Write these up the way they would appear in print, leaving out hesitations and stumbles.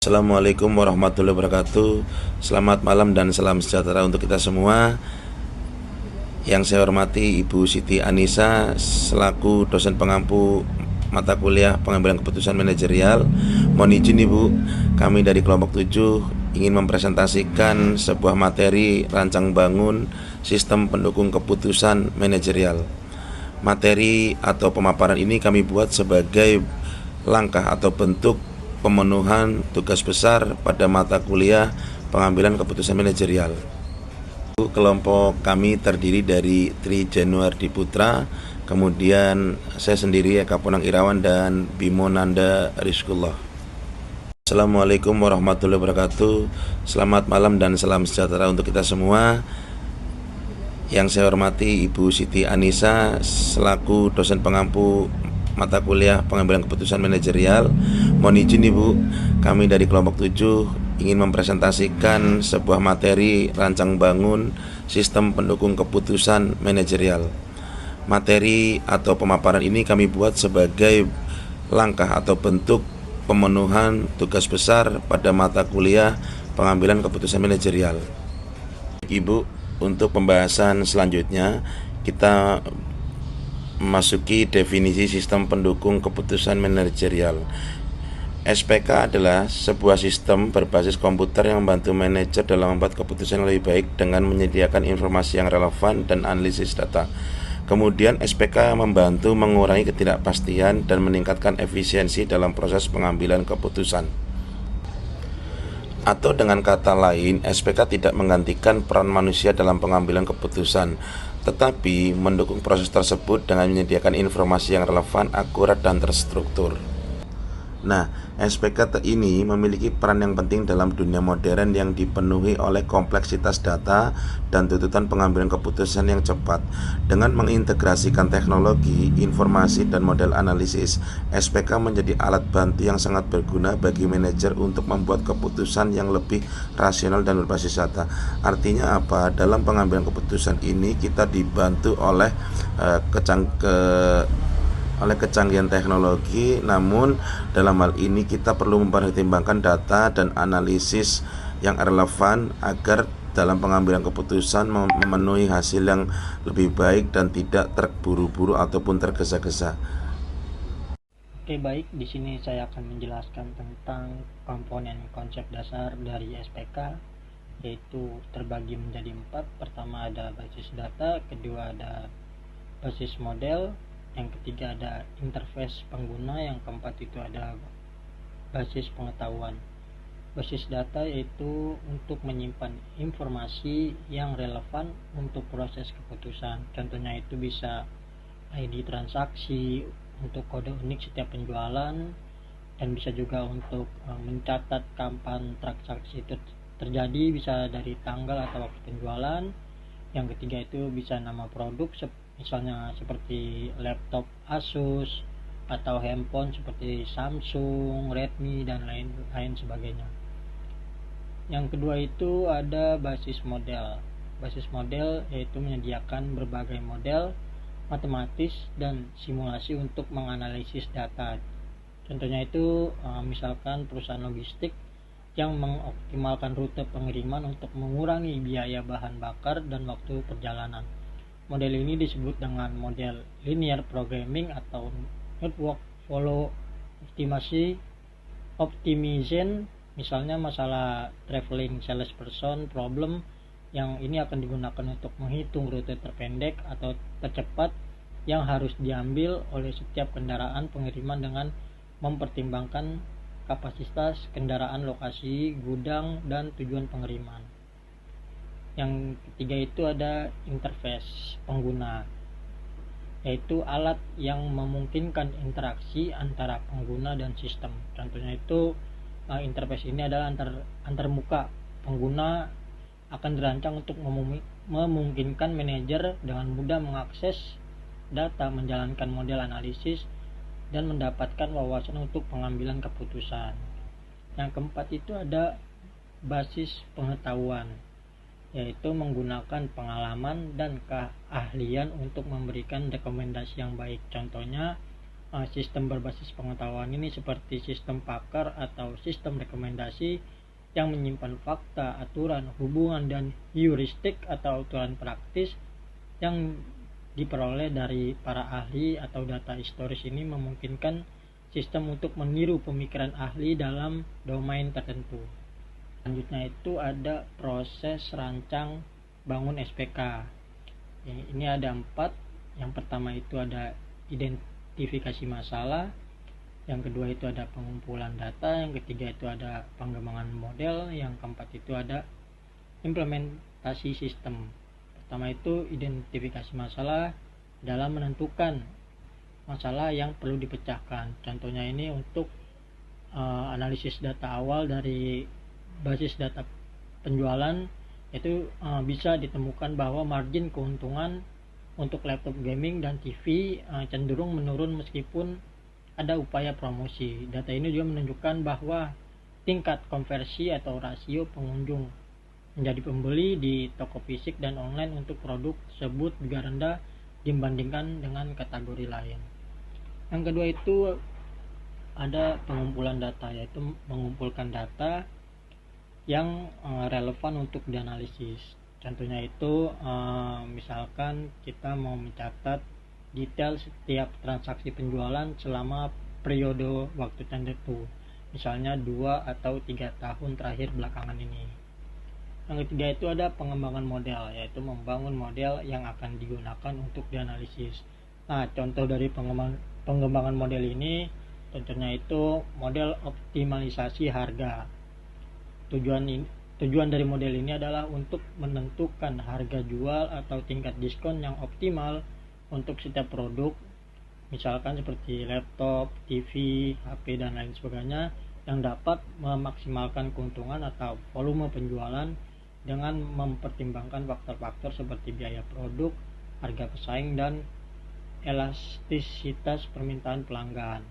Assalamualaikum warahmatullahi wabarakatuh. Selamat malam dan salam sejahtera untuk kita semua. Yang saya hormati Ibu Siti Anissa selaku dosen pengampu mata kuliah pengambilan keputusan manajerial. Mohon izin Ibu, kami dari kelompok 7 ingin mempresentasikan sebuah materi rancang bangun sistem pendukung keputusan manajerial. Materi atau pemaparan ini kami buat sebagai langkah atau bentuk pemenuhan tugas besar pada mata kuliah pengambilan keputusan manajerial. Kelompok kami terdiri dari Tri Januardi Putra, kemudian saya sendiri Eka Ponang Irawan dan Bimo Nanda Rizkullah. Assalamualaikum warahmatullahi wabarakatuh. Selamat malam dan salam sejahtera untuk kita semua. Yang saya hormati Ibu Siti Anissa selaku dosen pengampu mata kuliah pengambilan keputusan manajerial. Mohon izin Ibu, kami dari kelompok 7 ingin mempresentasikan sebuah materi rancang bangun sistem pendukung keputusan manajerial. Materi atau pemaparan ini kami buat sebagai langkah atau bentuk pemenuhan tugas besar pada mata kuliah pengambilan keputusan manajerial. Ibu, untuk pembahasan selanjutnya kita memasuki definisi sistem pendukung keputusan manajerial. SPK adalah sebuah sistem berbasis komputer yang membantu manajer dalam membuat keputusan yang lebih baik dengan menyediakan informasi yang relevan dan analisis data. Kemudian SPK membantu mengurangi ketidakpastian dan meningkatkan efisiensi dalam proses pengambilan keputusan. Atau dengan kata lain, SPK tidak menggantikan peran manusia dalam pengambilan keputusan, tetapi mendukung proses tersebut dengan menyediakan informasi yang relevan, akurat, dan terstruktur. Nah, SPK ini memiliki peran yang penting dalam dunia modern yang dipenuhi oleh kompleksitas data dan tuntutan pengambilan keputusan yang cepat. Dengan mengintegrasikan teknologi, informasi, dan model analisis, SPK menjadi alat bantu yang sangat berguna bagi manajer untuk membuat keputusan yang lebih rasional dan berbasis data. Artinya apa? Dalam pengambilan keputusan ini kita dibantu oleh kecanggihan teknologi, namun dalam hal ini kita perlu mempertimbangkan data dan analisis yang relevan agar dalam pengambilan keputusan memenuhi hasil yang lebih baik dan tidak terburu-buru ataupun tergesa-gesa. Oke, baik. Di sini saya akan menjelaskan tentang komponen konsep dasar dari SPK, yaitu terbagi menjadi 4. Pertama ada basis data, kedua ada basis model, yang ketiga ada interface pengguna, yang keempat itu ada basis pengetahuan. Basis data yaitu untuk menyimpan informasi yang relevan untuk proses keputusan. Contohnya itu bisa ID transaksi, untuk kode unik setiap penjualan, dan bisa juga untuk mencatat kapan transaksi itu terjadi, bisa dari tanggal atau waktu penjualan. Yang ketiga itu bisa nama produk, misalnya seperti laptop Asus atau handphone seperti Samsung, Redmi, dan lain sebagainya. Yang kedua itu ada basis model. Basis model yaitu menyediakan berbagai model matematis dan simulasi untuk menganalisis data. Contohnya itu misalkan perusahaan logistik yang mengoptimalkan rute pengiriman untuk mengurangi biaya bahan bakar dan waktu perjalanan. Model ini disebut dengan model linear programming atau network follow optimization. Misalnya masalah traveling salesperson problem, yang ini akan digunakan untuk menghitung rute terpendek atau tercepat yang harus diambil oleh setiap kendaraan pengiriman dengan mempertimbangkan kapasitas kendaraan, lokasi gudang, dan tujuan pengiriman. Yang ketiga itu ada interface pengguna, yaitu alat yang memungkinkan interaksi antara pengguna dan sistem. Contohnya itu interface ini adalah antar muka. Pengguna akan dirancang untuk memungkinkan manajer dengan mudah mengakses data, menjalankan model analisis, dan mendapatkan wawasan untuk pengambilan keputusan. Yang keempat itu ada basis pengetahuan, yaitu menggunakan pengalaman dan keahlian untuk memberikan rekomendasi yang baik. Contohnya sistem berbasis pengetahuan ini seperti sistem pakar atau sistem rekomendasi yang menyimpan fakta, aturan, hubungan, dan heuristik atau aturan praktis yang diperoleh dari para ahli atau data historis. Ini memungkinkan sistem untuk meniru pemikiran ahli dalam domain tertentu. Selanjutnya itu ada proses rancang bangun SPK. Ini ada 4. Yang pertama itu ada identifikasi masalah, yang kedua itu ada pengumpulan data, yang ketiga itu ada pengembangan model, yang keempat itu ada implementasi sistem. Pertama itu identifikasi masalah dalam menentukan masalah yang perlu dipecahkan. Contohnya ini untuk analisis data awal dari basis data penjualan itu bisa ditemukan bahwa margin keuntungan untuk laptop gaming dan TV cenderung menurun meskipun ada upaya promosi. Data ini juga menunjukkan bahwa tingkat konversi atau rasio pengunjung menjadi pembeli di toko fisik dan online untuk produk tersebut juga rendah dibandingkan dengan kategori lain. Yang kedua itu ada pengumpulan data, yaitu mengumpulkan data yang relevan untuk dianalisis. Contohnya itu misalkan kita mau mencatat detail setiap transaksi penjualan selama periode waktu tertentu, misalnya 2 atau 3 tahun terakhir belakangan ini. Yang ketiga itu ada pengembangan model, yaitu membangun model yang akan digunakan untuk dianalisis. Nah, contoh dari pengembangan model ini contohnya itu model optimalisasi harga. Tujuan dari model ini adalah untuk menentukan harga jual atau tingkat diskon yang optimal untuk setiap produk, misalkan seperti laptop, TV, HP, dan lain sebagainya, yang dapat memaksimalkan keuntungan atau volume penjualan dengan mempertimbangkan faktor-faktor seperti biaya produk, harga pesaing, dan elastisitas permintaan pelanggan.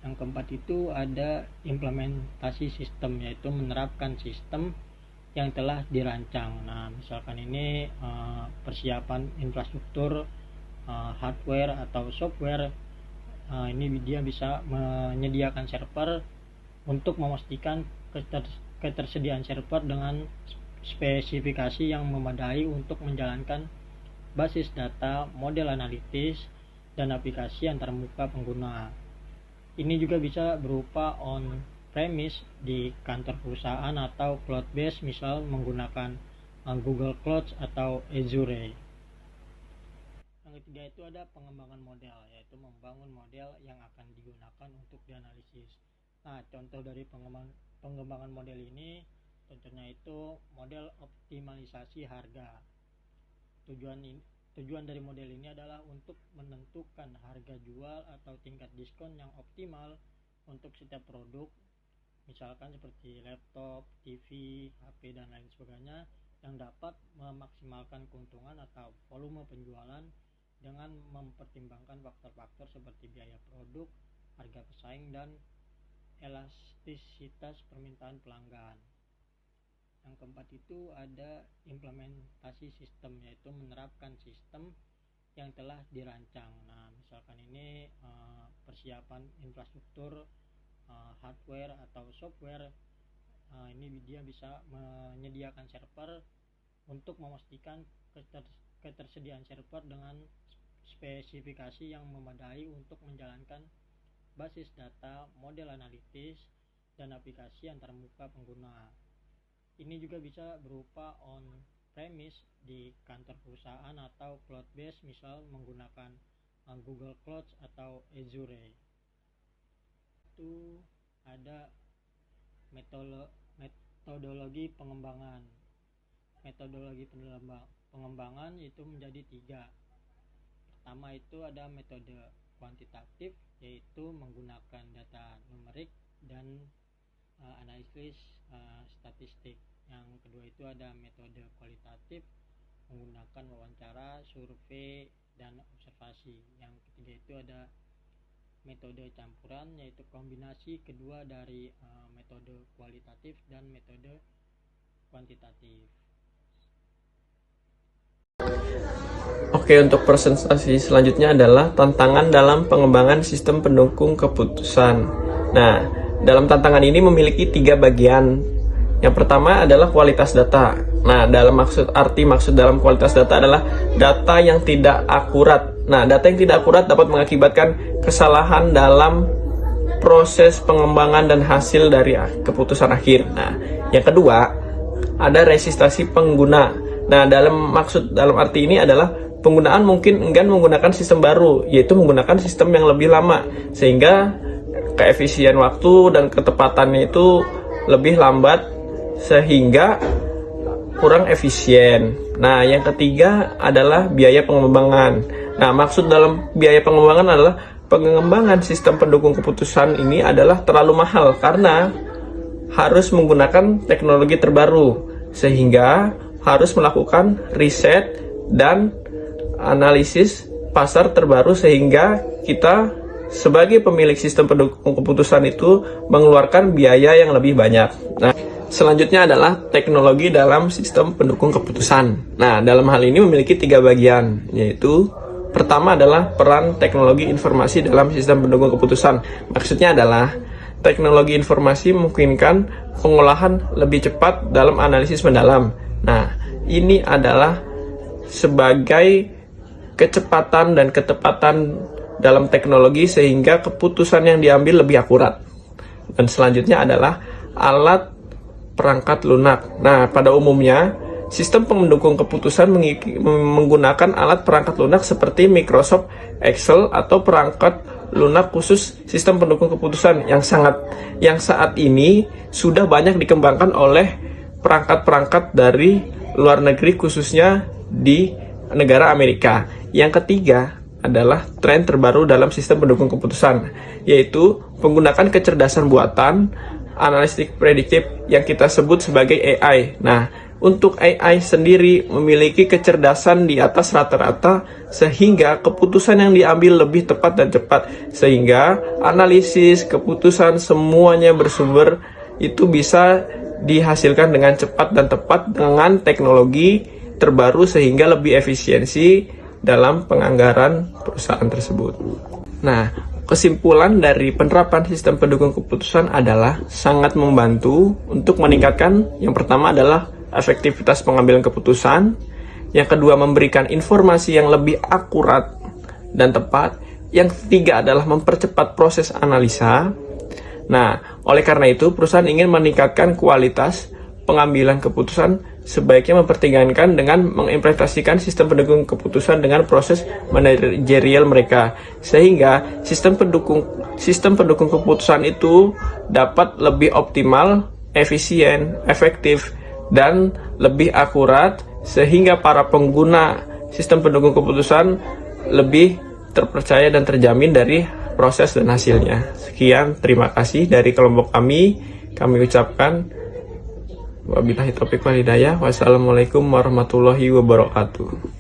Yang keempat itu ada implementasi sistem, yaitu menerapkan sistem yang telah dirancang. Nah, misalkan ini persiapan infrastruktur hardware atau software. Ini dia bisa menyediakan server untuk memastikan ketersediaan server dengan spesifikasi yang memadai untuk menjalankan basis data, model analitis, dan aplikasi antarmuka pengguna. Ini juga bisa berupa on-premise di kantor perusahaan atau cloud-based, misal menggunakan Google Cloud atau Azure. Yang ketiga itu ada pengembangan model, yaitu membangun model yang akan digunakan untuk dianalisis. Nah, contoh dari pengembangan model ini contohnya itu model optimalisasi harga. Tujuan dari model ini adalah untuk menentukan harga jual atau tingkat diskon yang optimal untuk setiap produk, misalkan seperti laptop, TV, HP, dan lain sebagainya, yang dapat memaksimalkan keuntungan atau volume penjualan dengan mempertimbangkan faktor-faktor seperti biaya produk, harga pesaing, dan elastisitas permintaan pelanggan. Yang keempat itu ada implementasi sistem, yaitu menerapkan sistem yang telah dirancang. Nah, misalkan ini persiapan infrastruktur hardware atau software. Ini dia bisa menyediakan server untuk memastikan ketersediaan server dengan spesifikasi yang memadai untuk menjalankan basis data, model analitis, dan aplikasi antarmuka pengguna. Ini juga bisa berupa on-premise di kantor perusahaan atau cloud-based, misal menggunakan Google Cloud atau Azure. Itu ada metodologi pengembangan. Metodologi pengembangan itu menjadi 3. Pertama itu ada metode kuantitatif, yaitu menggunakan data numerik dan analisis statistik. Yang kedua itu ada metode kualitatif, menggunakan wawancara, survei, dan observasi. Yang ketiga itu ada metode campuran, yaitu kombinasi kedua dari metode kualitatif dan metode kuantitatif. Oke, untuk presentasi selanjutnya adalah tantangan dalam pengembangan sistem pendukung keputusan. Nah, dalam tantangan ini memiliki 3 bagian. Yang pertama adalah kualitas data. Nah, dalam maksud dalam kualitas data adalah data yang tidak akurat. Nah, data yang tidak akurat dapat mengakibatkan kesalahan dalam proses pengembangan dan hasil dari keputusan akhir. Nah, yang kedua ada resistensi pengguna. Nah, dalam arti ini adalah penggunaan mungkin enggan menggunakan sistem baru, yaitu menggunakan sistem yang lebih lama, sehingga keefisien waktu dan ketepatannya itu lebih lambat, sehingga kurang efisien. Nah, yang ketiga adalah biaya pengembangan. Nah, maksud dalam biaya pengembangan adalah pengembangan sistem pendukung keputusan ini adalah terlalu mahal karena harus menggunakan teknologi terbaru, sehingga harus melakukan riset dan analisis pasar terbaru, sehingga kita sebagai pemilik sistem pendukung keputusan itu mengeluarkan biaya yang lebih banyak. Nah, selanjutnya adalah teknologi dalam sistem pendukung keputusan. Nah, dalam hal ini memiliki 3 bagian, yaitu pertama adalah peran teknologi informasi dalam sistem pendukung keputusan. Maksudnya adalah teknologi informasi memungkinkan pengolahan lebih cepat dalam analisis mendalam. Nah, ini adalah sebagai kecepatan dan ketepatan dalam teknologi sehingga keputusan yang diambil lebih akurat. Dan selanjutnya adalah alat perangkat lunak. Nah, pada umumnya sistem pendukung keputusan menggunakan alat perangkat lunak seperti Microsoft Excel atau perangkat lunak khusus sistem pendukung keputusan yang saat ini sudah banyak dikembangkan oleh perangkat-perangkat dari luar negeri, khususnya di negara Amerika. Yang ketiga adalah tren terbaru dalam sistem pendukung keputusan, yaitu menggunakan kecerdasan buatan, analitik prediktif yang kita sebut sebagai AI. Nah, untuk AI sendiri memiliki kecerdasan di atas rata-rata, sehingga keputusan yang diambil lebih tepat dan cepat, sehingga analisis keputusan semuanya bersumber itu bisa dihasilkan dengan cepat dan tepat dengan teknologi terbaru, sehingga lebih efisiensi dalam penganggaran perusahaan tersebut. Nah, kesimpulan dari penerapan sistem pendukung keputusan adalah sangat membantu untuk meningkatkan, yang pertama adalah efektivitas pengambilan keputusan, yang kedua memberikan informasi yang lebih akurat dan tepat, yang ketiga adalah mempercepat proses analisa. Nah, oleh karena itu perusahaan ingin meningkatkan kualitas pengambilan keputusan, sebaiknya mempertimbangkan dengan mengimplementasikan sistem pendukung keputusan dengan proses manajerial mereka, sehingga sistem pendukung keputusan itu dapat lebih optimal, efisien, efektif, dan lebih akurat, sehingga para pengguna sistem pendukung keputusan lebih terpercaya dan terjamin dari proses dan hasilnya. Sekian, terima kasih dari kelompok kami ucapkan wabillahi taufiq wal hidayah. Wassalamualaikum warahmatullahi wabarakatuh.